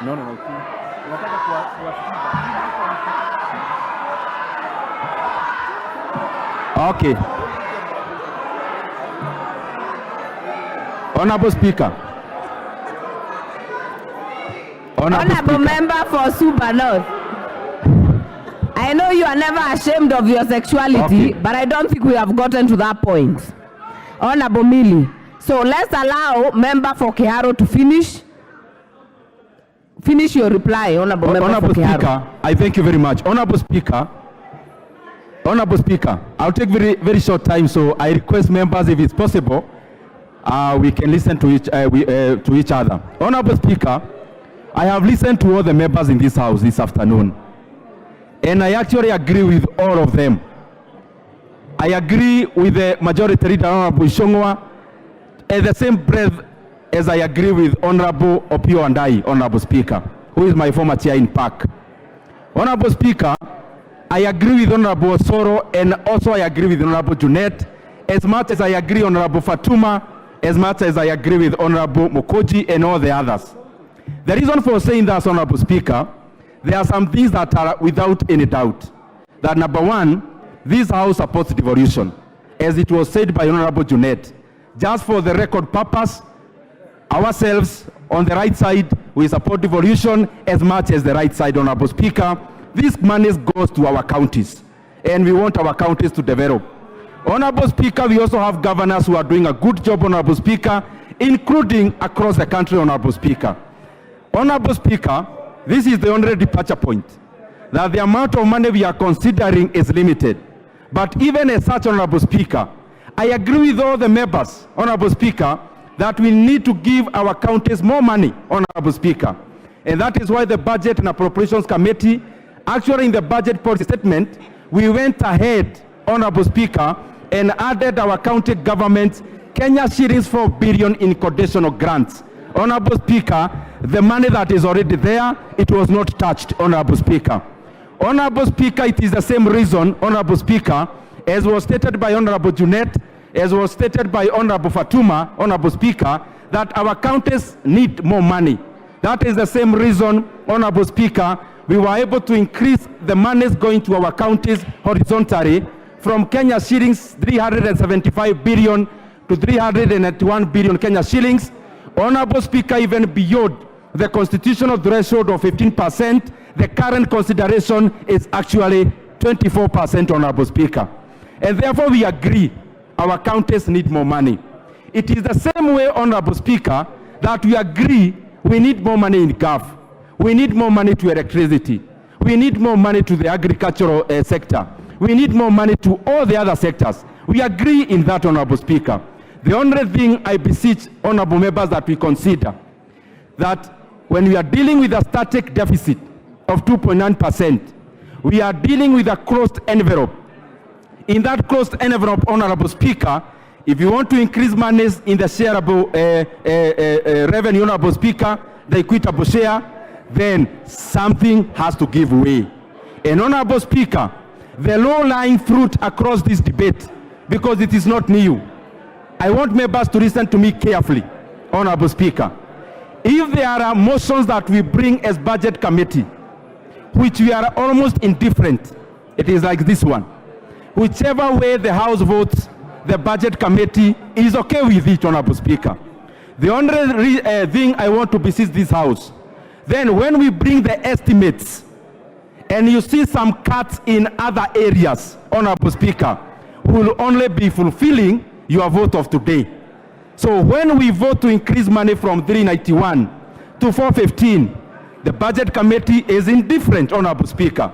No. Okay. Honorable Speaker. Honorable Member for Suba North. I know you are never ashamed of your sexuality, but I don't think we have gotten to that point. Honorable Millie. So let's allow Member for Kiharu to finish. Finish your reply, Honorable Member for Kiharu. Speaker, I thank you very much. Honorable Speaker, I'll take very short time, so I request members, if it's possible, we can listen to each other. Honorable Speaker, I have listened to all the members in this house this afternoon, and I actually agree with all of them. I agree with the Majority Leader, Honorable Ishongwa, at the same breath as I agree with Honorable Opio Andai, Honorable Speaker, who is my former chair in PAC. Honorable Speaker, I agree with Honorable Osoro, and also I agree with Honorable Junet, as much as I agree with Honorable Fatuma, as much as I agree with Honorable Mokoji and all the others. The reason for saying that, Honorable Speaker, there are some things that are without any doubt. That number one, this House supports devolution, as it was said by Honorable Junet. Just for the record purpose, ourselves on the right side, we support devolution as much as the right side, Honorable Speaker. This money goes to our counties, and we want our counties to develop. Honorable Speaker, we also have governors who are doing a good job, Honorable Speaker, including across the country, Honorable Speaker. Honorable Speaker, this is the only departure point, that the amount of money we are considering is limited. But even as such, Honorable Speaker, I agree with all the members, Honorable Speaker, that we need to give our counties more money, Honorable Speaker. And that is why the Budget and Appropriations Committee, actually in the budget policy statement, we went ahead, Honorable Speaker, and added our county government Kenya shillings 4 billion in conditional grants. Honorable Speaker, the money that is already there, it was not touched, Honorable Speaker. Honorable Speaker, it is the same reason, Honorable Speaker, as was stated by Honorable Junet, as was stated by Honorable Fatuma, Honorable Speaker, that our counties need more money. That is the same reason, Honorable Speaker, we were able to increase the monies going to our counties horizontally from Kenya shillings 375 billion to 381 billion Kenya shillings. Honorable Speaker, even beyond the constitutional threshold of 15%, the current consideration is actually 24%, Honorable Speaker. And therefore we agree our counties need more money. It is the same way, Honorable Speaker, that we agree we need more money in GAF. We need more money to electricity. We need more money to the agricultural sector. We need more money to all the other sectors. We agree in that, Honorable Speaker. The only thing I beseech honorable members that we consider, that when we are dealing with a static deficit of 2.9%, we are dealing with a closed envelope. In that closed envelope, Honorable Speaker, if you want to increase monies in the shareable revenue, Honorable Speaker, the equitable share, then something has to give way. And Honorable Speaker, the low-lying fruit across this debate, because it is not new, I want members to listen to me carefully, Honorable Speaker. If there are motions that we bring as budget committee, which we are almost indifferent, it is like this one. Whichever way the House votes, the budget committee is okay with it, Honorable Speaker. The only thing I want to beseech this House, then when we bring the estimates and you see some cuts in other areas, Honorable Speaker, will only be fulfilling your vote of today. So when we vote to increase money from 391 to 415, the budget committee is indifferent, Honorable Speaker.